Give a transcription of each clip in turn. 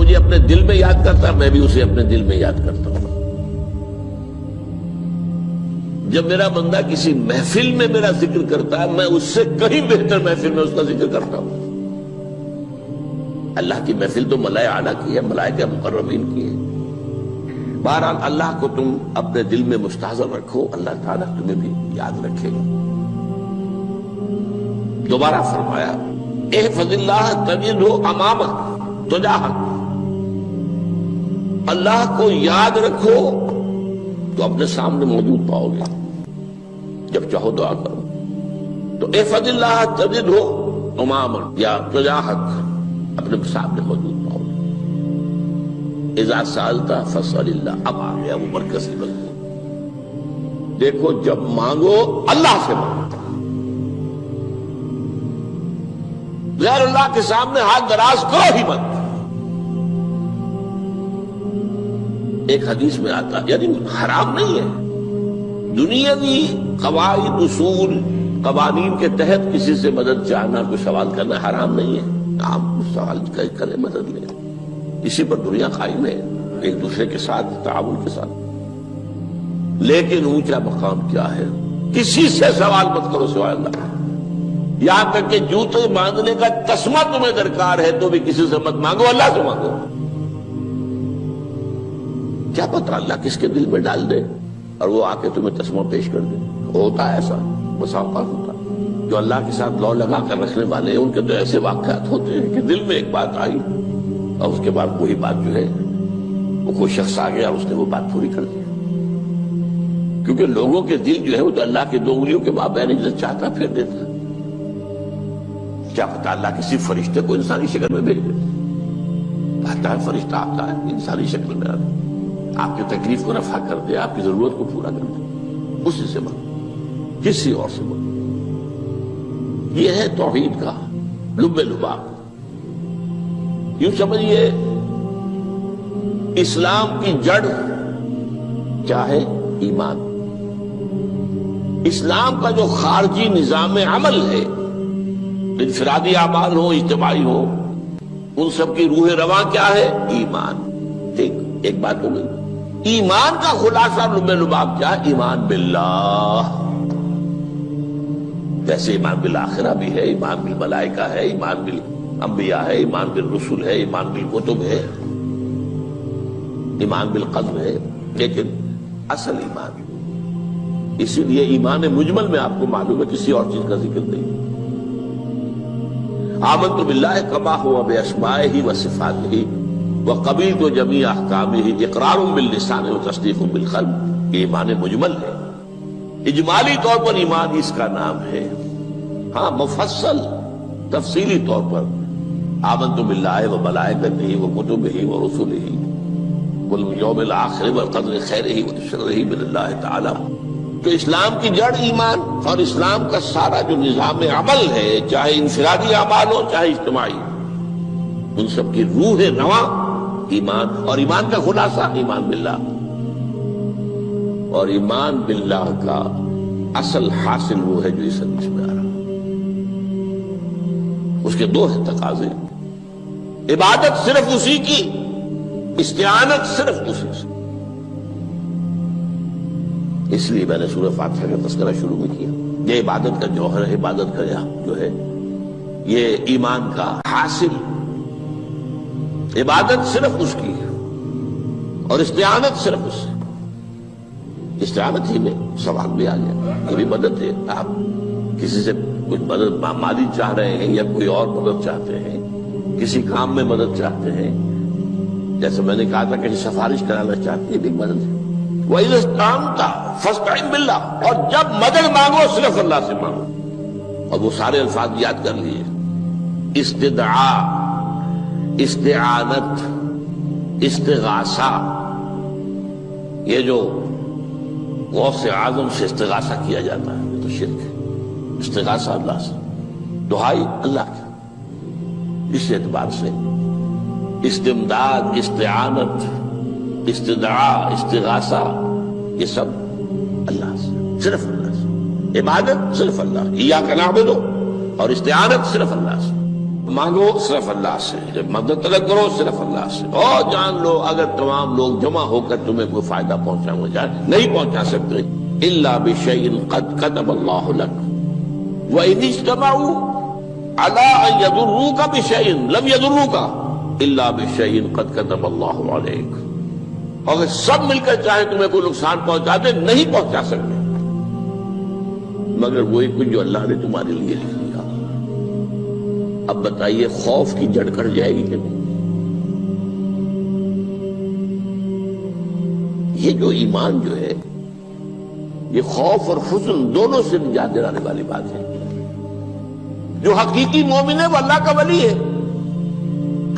مجھے اپنے دل میں یاد کرتا ہے، میں بھی اسے اپنے دل میں یاد کرتا ہوں۔ جب میرا بندہ کسی محفل میں میرا ذکر کرتا ہے، میں اس سے کہیں بہتر محفل میں اس کا ذکر کرتا ہوں۔ اللہ کی محفل تو ملائے اعلیٰ کی ہے، ملائکہ مقربین کی ہے۔ بہرحال اللہ کو تم اپنے دل میں مستحضر رکھو، اللہ تعالیٰ تمہیں بھی یاد رکھے گا۔ دوبارہ فرمایا احفظ اللہ تجدہ امامک تجاہک، اللہ کو یاد رکھو تو اپنے سامنے موجود پاؤ گے، جب چاہو دعا کرو تو احفظ اللہ تجدہ امامک یا تجاہک، اپنے سامنے موجود پاؤ گے۔ اذا سألت فاسأل اللہ، اب آ گیا وہ مرکزی مضمون۔ دیکھو جب مانگو اللہ سے مانگو، غیر اللہ کے سامنے ہاتھ دراز کرو ہی مت۔ ایک حدیث میں آتا، یعنی حرام نہیں ہے، دنیاوی قواعد اصول قوانین کے تحت کسی سے مدد چاہنا، کوئی سوال کرنا حرام نہیں ہے۔ آپ سوال کریں، مدد لیں، اسی پر دنیا قائم ہے، ایک دوسرے کے ساتھ تعاون کے ساتھ۔ لیکن اونچا مقام کیا ہے؟ کسی سے سوال مت کرو سوائے اللہ، یہاں تک کہ جوتے باندھنے کا تسمہ تمہیں درکار ہے تو بھی کسی سے مت مانگو، اللہ سے مانگو۔ کیا پتہ اللہ کس کے دل میں ڈال دے اور وہ آ کے تمہیں تسمہ پیش کر دے۔ ہوتا ہے ایسا، بسا اوقات ہوتا ہے۔ جو اللہ کے ساتھ لو لگا کر رکھنے والے ہیں، ان کے تو ایسے واقعات ہوتے ہیں کہ دل میں ایک بات آئی اور اس کے بعد وہی بات جو ہے وہ کوئی شخص آ گیا اور اس نے وہ بات پوری کر دی۔ کیونکہ لوگوں کے دل جو ہے وہ تو اللہ کے دو انگلیوں کے مابین جو چاہتا پھر دیتا۔ کیا پتہ اللہ کسی فرشتے کو انسانی شکل میں بھیج دے، آتا ہے فرشتہ، آتا ہے انسانی شکل میں، آپ کی تکلیف کو رفع کر دے، آپ کی ضرورت کو پورا کر دے، اسی سے مانگو، کسی اور سے مانگو۔ یہ ہے توحید کا لب لباب۔ یوں سمجھیے اسلام کی جڑ کیا ہے؟ ایمان۔ اسلام کا جو خارجی نظام عمل ہے، انفرادی اعمال ہو، اجتماعی ہو، ان سب کی روح رواں کیا ہے؟ ایمان۔ ٹھیک، ایک بات ہو گئی۔ ایمان کا خلاصہ لب لباب کیا ہے؟ ایمان باللہ۔ جیسے ایمان بالآخرہ بھی ہے، ایمان بالملائکہ ہے، ایمان بالانبیاء ہے، ایمان بالرسل ہے، ایمان بالکتب ہے، ایمان بالقدر ہے، لیکن اصل ایمان، اسی لیے ایمان مجمل میں آپ کو معلوم ہے کسی اور چیز کا ذکر نہیں۔ آمنت باللہ کما ہوا باسمائہ وصفاتہ وقبلت جمیع احکامہ اقرار باللسان وتصدیق بالقلب، یہ ایمان مجمل ہے۔ اجمالی طور پر ایمان اس کا نام ہے، ہاں مفصل تفصیلی طور پر آمنت باللہ وملائکتہ وکتبہ ورسلہ والیوم الآخر والقدر خیرہ وشرہ من اللہ تعالی۔ تو اسلام کی جڑ ایمان، اور اسلام کا سارا جو نظام عمل ہے، چاہے انفرادی اعمال ہو چاہے اجتماعی، ان سب کی روح رواں ایمان، اور ایمان کا خلاصہ ایمان باللہ۔ اور ایمان باللہ کا اصل حاصل وہ ہے جو اس حدیث میں آ رہا، اس کے دو ہیں تقاضے، عبادت صرف اسی کی، استعانت صرف اسی سے۔ اس لیے میں نے سورہ فاتحہ کا تذکرہ شروع میں کیا، یہ عبادت کا جوہر ہے، عبادت کا جو ہے یہ ایمان کا حاصل، عبادت صرف اس کی ہے اور استعانت صرف اس سے۔ استعانت ہی میں سوال بھی آ گیا، یہ بھی مدد ہے، آپ کسی سے کچھ مدد مالی چاہ رہے ہیں یا کوئی اور مدد چاہتے ہیں، کسی کام میں مدد چاہتے ہیں، جیسے میں نے کہا تھا کہ سفارش کرانا چاہتے ہیں، یہ بھی مدد ہے۔ وَإِذَا اسْتَعَنْتَ فَاسْتَعِنْ بِاللَّهِ، اور جب مدد مانگو صرف اللہ سے مانگو۔ اور وہ سارے الفاظ یاد کر لیے، استدعاء، استعانت، استغاثہ، یہ جو غوث اعظم سے استغاثہ کیا جاتا ہے یہ تو شرک ہے۔ استغاثہ اللہ سے، دعائی اللہ کی، اس اعتبار سے استمداد، استعانت، استدعاء، استغاثہ، یہ سب اللہ سے، صرف اللہ سے۔ عبادت صرف اللہ، ایاک نعبد، اور استعانت صرف اللہ سے۔ مانگو صرف اللہ سے، جب مدد طلب کرو صرف اللہ سے، اور جان لو اگر تمام لوگ جمع ہو کر تمہیں کوئی فائدہ پہنچاؤں گے نہیں پہنچا سکتے، الا بشیء قد كتب اللہ لك وان اجتمعوا على ان يضروك بشیء لم يضروك الا بشیء قد كتب اللہ عليك، اگر سب مل کر چاہیں تمہیں کوئی نقصان پہنچا دے نہیں پہنچا سکتے مگر وہی کچھ جو اللہ نے تمہارے لیے لکھ دیا۔ اب بتائیے خوف کی جڑ کٹ جائے گی کہ نہیں؟ یہ جو ایمان جو ہے یہ خوف اور حزن دونوں سے نجات دلانے والی بات ہے۔ جو حقیقی مومن ہے وہ اللہ کا ولی ہے،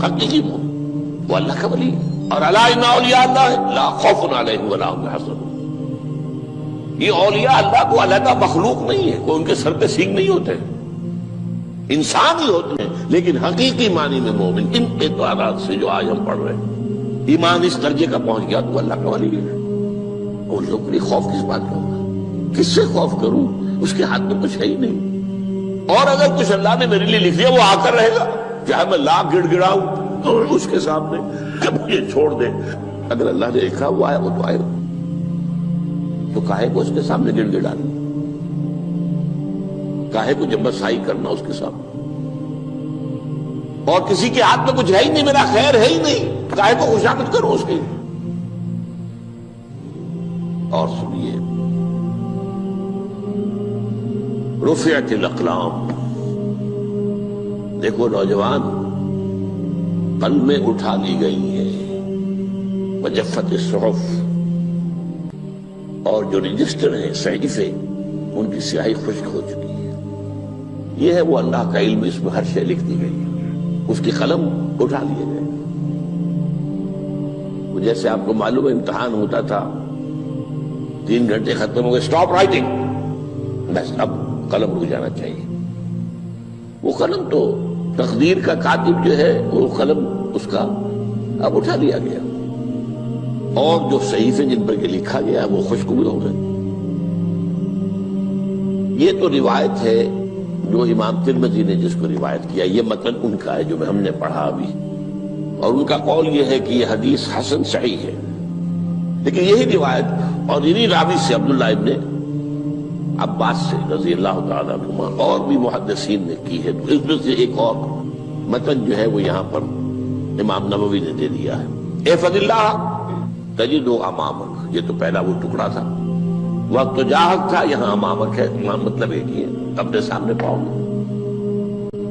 حقیقی مومن وہ اللہ کا ولی ہے، اور الا ان اولیاء اللہ لا خوف علیہم ولا هم يحزنون۔ یہ اولیاء اللہ کو علیحدہ مخلوق نہیں ہے، کوئی ان کے سر پہ سینگ نہیں ہوتے، انسان ہی ہوتے ہیں، لیکن حقیقی معنی میں مومن ان اعتبارات سے جو آج ہم پڑھ رہے ہیں ایمان اس درجے کا پہنچ گیا تو اللہ کا ولی ہے۔ ان لوگوں کے خوف کس بات کا ہوگا؟ کس سے خوف کروں؟ اس کے ہاتھ میں کچھ ہے ہی نہیں، اور اگر کچھ اللہ نے میرے لیے لکھ دیا وہ آ کر رہے گا، چاہے میں لاکھ گڑ گڑاؤں تو اس کے سامنے کہ مجھے چھوڑ دے، اگر اللہ نے لکھا وہ آیا وہ تو آئے گا، تو کاہے کو اس کے سامنے گڑ گڑانا، کاہے کو جبرسائی کرنا اس کے سامنے، اور کسی کے ہاتھ میں کچھ ہے ہی نہیں، میرا خیر ہے ہی نہیں، کاہے کو خوشامد کرو اس کی۔ اور سنیے، رفعت الاقلام، دیکھو نوجوان، قلمیں اٹھا لی گئی ہیں، وجفت الصحف، اور جو رجسٹر ہیں صحیفے ان کی سیاہی خشک ہو چکی ہے۔ یہ ہے وہ اللہ کا علم، اس میں ہر شے لکھ دی گئی ہے، اس کی قلم اٹھا لیے گئے۔ جیسے آپ کو معلوم ہے امتحان ہوتا تھا، 3 گھنٹے ختم ہو گئے، اسٹاپ رائٹنگ، بس اب قلم رک جانا چاہیے۔ وہ قلم تو تقدیر کا کاتب جو ہے وہ قلم اس کا اب اٹھا لیا گیا، اور جو صحیفے جن پر لکھا گیا وہ خشک بھی ہو گئے۔ یہ تو روایت ہے جو امام ترمذی نے جس کو روایت کیا، یہ متن ان کا ہے جو ہم نے پڑھا ابھی، اور ان کا قول یہ ہے کہ یہ حدیث حسن صحیح ہے، لیکن یہی روایت اور انہی راوی سے عبداللہ ابن عباس سے رضی اللہ تعالیٰ عنہما اور بھی محدثین نے کی ہے، تو اس میں سے ایک اور متن جو ہے وہ یہاں پر امام نووی نے دے دیا ہے۔ احفظ اللہ تجدہ امامک، یہ تو پہلا وہ ٹکڑا تھا، وقت جاہک تھا، یہاں امامک ہے، امام مطلب ایک ہی ہے، اپنے سامنے پاؤ گے۔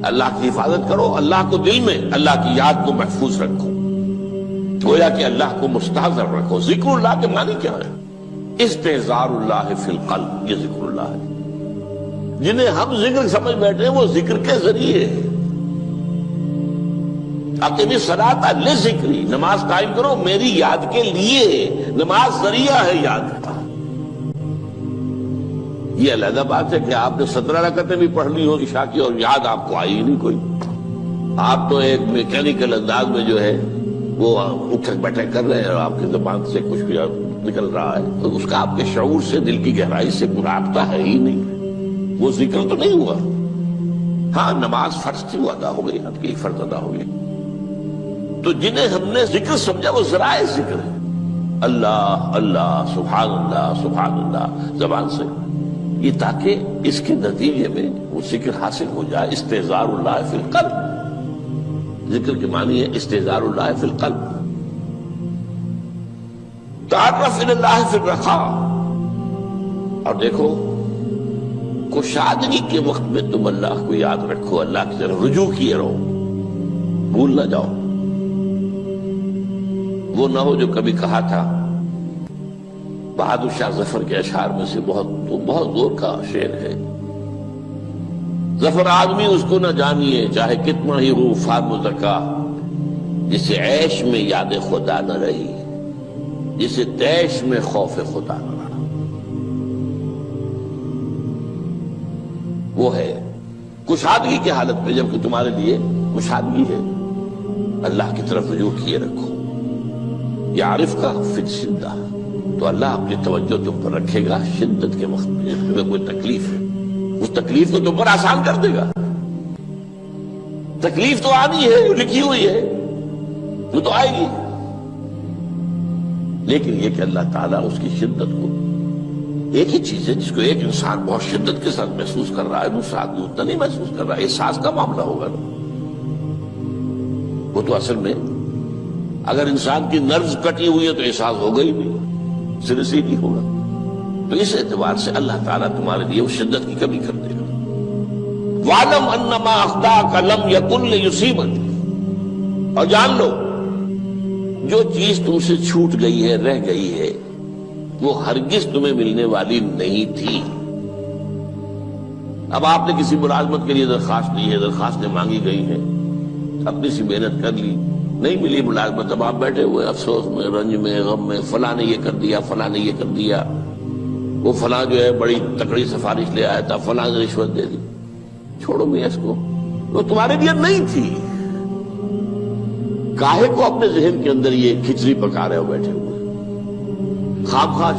اللہ کی حفاظت کرو، اللہ کو دل میں، اللہ کی یاد کو محفوظ رکھو، گویا کہ اللہ کو مستحضر رکھو۔ ذکر اللہ کے معنی کیا ہے؟ استحضار اللہ فی القلب، یہ ذکر اللہ ہے۔ جنہیں ہم ذکر سمجھ بیٹھے ہیں وہ ذکر کے ذریعے ہے۔ اقیم الصلاۃ لذکری، نماز قائم کرو میری یاد کے لیے، نماز ذریعہ ہے یاد کا۔ یہ علیحدہ بات ہے کہ آپ نے 17 رکعتیں بھی پڑھ لی ہو عشاء کی اور یاد آپ کو آئی ہی نہیں کوئی، آپ تو ایک میکینیکل انداز میں جو ہے وہ اٹھک بیٹھک کر رہے ہیں اور آپ کی زبان سے کچھ بھی نکل رہا ہے، تو اس کا آپ کے شعور سے، دل کی گہرائی سے کوئی رابطہ ہے ہی نہیں، وہ ذکر تو نہیں ہوا۔ ہاں نماز فرض تھی وہ ادا ہو گئی، آپ کی فرض ادا ہو گئی۔ تو جنہیں ہم نے ذکر سمجھا وہ ذرائع ذکر ہے، اللہ اللہ سبحان اللہ سبحان اللہ زبان سے، یہ تاکہ اس کے نتیجے میں وہ ذکر حاصل ہو جائے۔ استحضار اللہ فی القلب، ذکر کے معنی ہے استحضار اللہ فی القلب۔ تعرف الی اللہ فی الرخاء، اور دیکھو کشادگی کے وقت میں تم اللہ کو یاد رکھو، اللہ کی طرف رجوع کیے رہو، بھول نہ جاؤ۔ وہ نہ ہو جو کبھی کہا تھا، بہادر شاہ ظفر کے اشعار میں سے بہت زور کا شعر ہے، ظفر آدمی اس کو نہ جانیے چاہے کتنا ہی ہو فام و زکا، جسے عیش میں یاد خدا نہ رہی، جسے تیش میں خوف خدا نہ رہا۔ وہ ہے کشادگی کی حالت میں، جبکہ تمہارے لیے کشادگی ہے، اللہ کی طرف رجوع کیے رکھو۔ یعرف کا فی الشدہ، تو اللہ اپنی توجہ تم پر رکھے گا شدت کے وقت میں، تمہیں کوئی تکلیف ہے اس تکلیف کو تم پر آسان کر دے گا۔ تکلیف تو آنی ہے، لکھی ہوئی ہے، وہ تو آئے گی، لیکن یہ کہ اللہ تعالیٰ اس کی شدت کو، ایک ہی چیز ہے جس کو ایک انسان بہت شدت کے ساتھ محسوس کر رہا ہے، دوسرا آدمی اتنا نہیں محسوس کر رہا ہے، احساس کا معاملہ ہوگا نا۔ وہ تو اصل میں اگر انسان کی نرز کٹی ہوئی ہے تو احساس ہوگا ہی نہیں، سرے سے ہی نہیں ہوگا۔ تو اس اعتبار سے اللہ تعالیٰ تمہارے لیے اس شدت کی کمی کر دے گا۔ وَاعْلَمْ أَنَّمَا أَخْطَأَكَ لَمْ يَكُنْ لِيُصِيبَكَ، اور جان لو جو چیز تم سے چھوٹ گئی ہے، رہ گئی ہے، وہ ہرگز تمہیں ملنے والی نہیں تھی۔ اب آپ نے کسی ملازمت کے لیے درخواست دی ہے، درخواستیں مانگی گئی ہیں، اپنی سی محنت کر لی، نہیں ملی ملازمت، اب آپ بیٹھے ہوئے افسوس میں، رنج میں، غم میں، فلاں نے یہ کر دیا، فلاں نے یہ کر دیا، وہ فلاں جو ہے بڑی تکڑی سفارش لے آیا تھا، فلاں نے رشوت دے دی۔ چھوڑو میاں اس کو، وہ تمہارے لیے نہیں تھی۔ کاہے کو اپنے ذہن کے اندر یہ کھچڑی پکا رہے ہو بیٹھے ہوئے؟ خواہ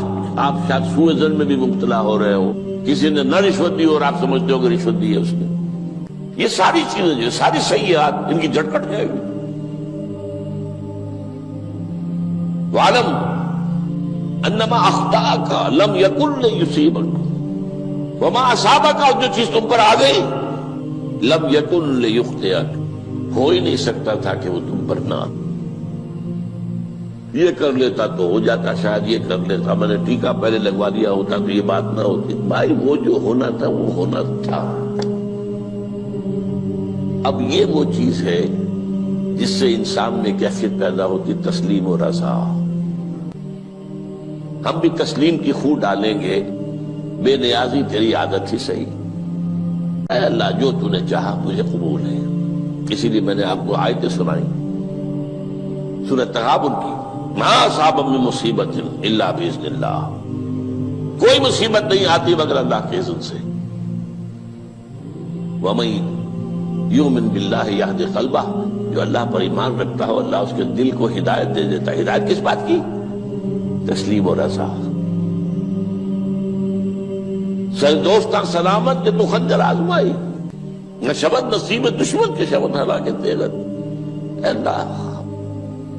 آپ شاید سوء ظن میں بھی مبتلا ہو رہے ہو، کسی نے نہ رشوت دی اور آپ سمجھتے ہو کہ رشوت دی ہے اس نے۔ یہ ساری چیزیں جو ساری سیئات، ان کی جڑ کٹ جائے گی۔ وَاعْلَمْ أَنَّمَا أَخْطَأَكَ لَمْ يَكُنْ لِيُصِيبَكَ وَمَا أَصَابَكَ، اور جو چیز تم پر آ گئی، لَمْ يَكُنْ لِيُخْطِئَكَ، ہو ہی نہیں سکتا تھا کہ وہ تم پر نہ۔ یہ کر لیتا تو ہو جاتا، شاید یہ کر لیتا، میں نے ٹیکا پہلے لگوا دیا ہوتا تو یہ بات نہ ہوتی۔ بھائی وہ جو ہونا تھا وہ ہونا تھا۔ اب یہ وہ چیز ہے جس سے انسان میں کیفیت پیدا ہوتی، تسلیم و رضا۔ ہم بھی تسلیم کی خو ڈالیں گے، بے نیازی تیری عادت ہی صحیح، اے اللہ جو تو نے چاہا مجھے قبول ہے۔ اسی لیے میں نے آپ کو آیتیں سنائیں سورۃ تغابن کی، ما اصاب من مصیبت الا باذن اللہ، کوئی مصیبت نہیں آتی مگر اللہ کے اذن سے۔ وَمَن یؤمن باللہ یہد قلبہ، جو اللہ پر ایمان رکھتا ہو اللہ اس کے دل کو ہدایت دے دیتا ہے۔ ہدایت کس بات کی؟ تسلیم و رضا۔ سر دوستاں سلامت کے تو خنجر آزمائی، نہ شبد نصیب دشمن کے شبد ہلاکے تیغت۔ اے اللہ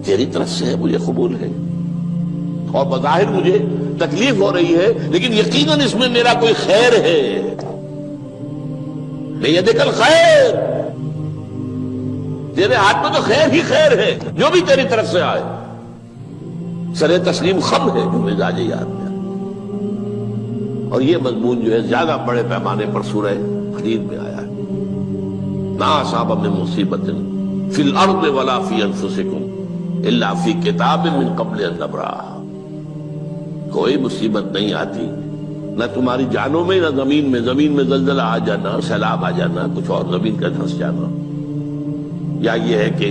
تیری طرف سے ہے، مجھے قبول ہے، اور بظاہر مجھے تکلیف ہو رہی ہے لیکن یقیناً اس میں میرا کوئی خیر ہے۔ بیدک الخیر، تیرے ہاتھ میں تو خیر ہی خیر ہے، جو بھی تیری طرف سے آئے۔ سر تسلیم خم ہے جو مزاج یاد میں، اور یہ مضمون جو ہے زیادہ بڑے پیمانے پر سورہ حدید میں آیا ہے۔ ما اصاب من مصیبت فی الارض ولا فی انفسکم الا فی کتاب من قبل ان نبرأها، کوئی مصیبت نہیں آتی نہ تمہاری جانوں میں نہ زمین میں، زمین میں زلزلہ آ جانا، سیلاب آ جانا، کچھ اور زمین کا دھنس جانا، یا یہ ہے کہ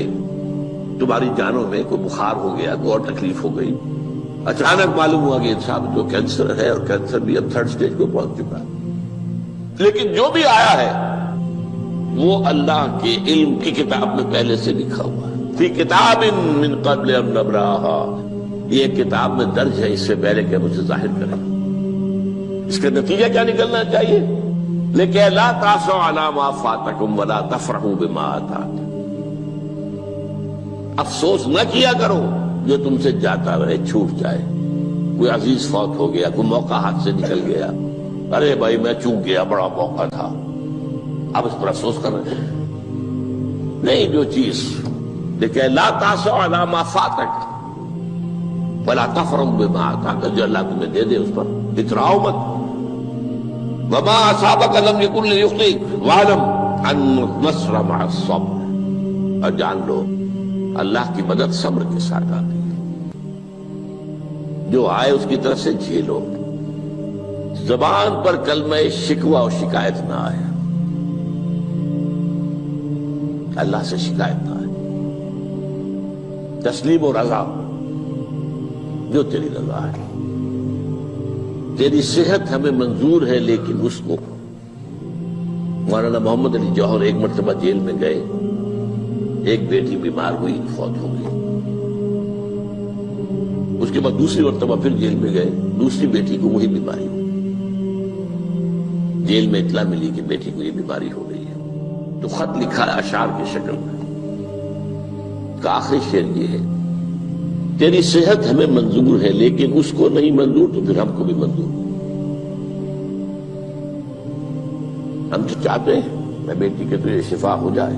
تمہاری جانوں میں کوئی بخار ہو گیا، کوئی اور تکلیف ہو گئی، اچانک معلوم ہوا کہ انسان جو کینسر ہے، اور کینسر بھی اب 3rd سٹیج کو پہنچ چکا ہے، لیکن جو بھی آیا ہے وہ اللہ کے علم کی کتاب میں پہلے سے لکھا ہوا ہے۔ فی کتاب من قبل ان نبرأها، یہ کتاب میں درج ہے اس سے پہلے کہ ہم اسے ظاہر کریں۔ اس کا نتیجہ کیا نکلنا چاہیے؟ لیکن لا تأسوا علی ما فاتکم ولا تفرحوا بما آتاکم، افسوس نہ کیا کرو جو تم سے جاتا رہے، چھوٹ جائے، کوئی عزیز فوت ہو گیا، کوئی موقع ہاتھ سے نکل گیا، ارے بھائی میں چوک گیا، بڑا موقع تھا، اب اس پر افسوس کر رہے ہیں۔ نہیں، جو چیز دیکھیں، لا تأسوا علی ما فاتک ولا تفرحوا بما آتاک، جو اللہ تمہیں دے دے اس پر اتراؤ مت۔ وما اصابک لم یکن لیخطئک واعلم ان النصر مع الصبر، اور جان لو اللہ کی مدد صبر کے ساتھ آتی ہے، جو آئے اس کی طرف سے جھیلو، زبان پر کلمہ شکوہ اور شکایت نہ آئے، اللہ سے شکایت نہ آئے، تسلیم و رضا، جو تیری رضا ہے۔ تیری صحت ہمیں منظور ہے لیکن اس کو، مولانا محمد علی جوہر ایک مرتبہ جیل میں گئے، ایک بیٹی بیمار ہوئی، فوت ہو گئی، اس کے بعد دوسری مرتبہ پھر جیل میں گئے، دوسری بیٹی کو وہی بیماری ہوئی، جیل میں اطلاع ملی کہ بیٹی کو یہ بیماری ہو گئی ہے، تو خط لکھا ہے اشعار کی شکل میں، کا آخری شعر یہ ہے: تیری صحت ہمیں منظور ہے لیکن اس کو نہیں منظور تو پھر ہم کو بھی منظور۔ ہم تو چاہتے ہیں میں بیٹی کے تجھے شفا ہو جائے،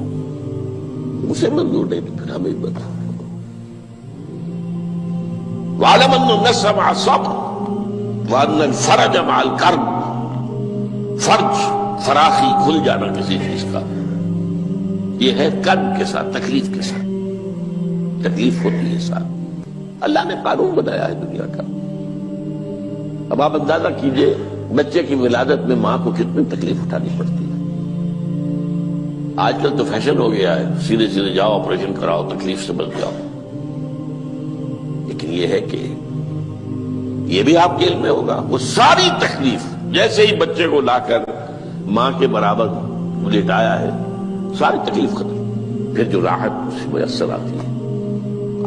اسے منظور نہیں تو پھر ہمیں بھی منظور۔ وَاعْلَمْ أَنَّ النَّصْرَ مَعَ الصَّبْرِ وَأَنَّ الْفَرَجَ مَعَ الْكَرْبِ۔ فرج، فراخی، کھل جانا کسی چیز کا، یہ ہے کرب کے ساتھ، تکلیف کے ساتھ، تکلیف ہوتی ہے ساتھ۔ اللہ نے قانون بنایا ہے دنیا کا۔ اب آپ اندازہ کیجئے بچے کی ولادت میں ماں کو کتنی تکلیف اٹھانی پڑتی ہے۔ آج کل تو فیشن ہو گیا ہے، سیدھے سیدھے جاؤ، آپریشن کراؤ، تکلیف سے بچ جاؤ، لیکن یہ ہے کہ یہ بھی آپ کے علم میں ہوگا، وہ ساری تکلیف جیسے ہی بچے کو لا کر ماں کے برابر لٹایا ہے، ساری تکلیف ختم، پھر جو راحت اس سے میسر آتی ہے۔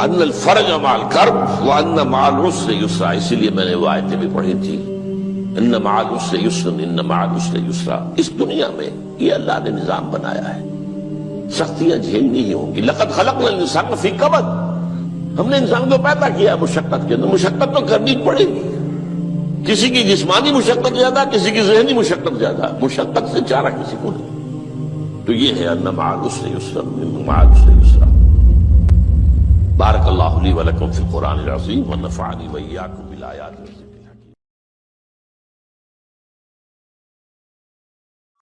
ان الفرج مع الکرب وان مع العسر یسرا، اسی لیے میں نے وہ آیتیں بھی پڑھی تھی، ان مع العسر یسرا، ان مع العسر یسرا۔ اس دنیا میں یہ اللہ نے نظام بنایا ہے، سختیاں جھیلنی ہی ہوں گی۔ لقد خلقنا الانسان فی کبد، ہم نے انسان کو پیدا کیا مشقت کے اندر، مشقت تو کرنی پڑے گی۔ کسی کی جسمانی مشقت زیادہ، کسی کی ذہنی مشقت زیادہ، مشقت سے چارہ کسی کو نہیں۔ تو یہ ہے ان مع العسر یسرا، ان مع العسر یسرا۔ بارک اللہ لی ولکم فی القرآن العظیم ونفعنی وإیاکم بالآیات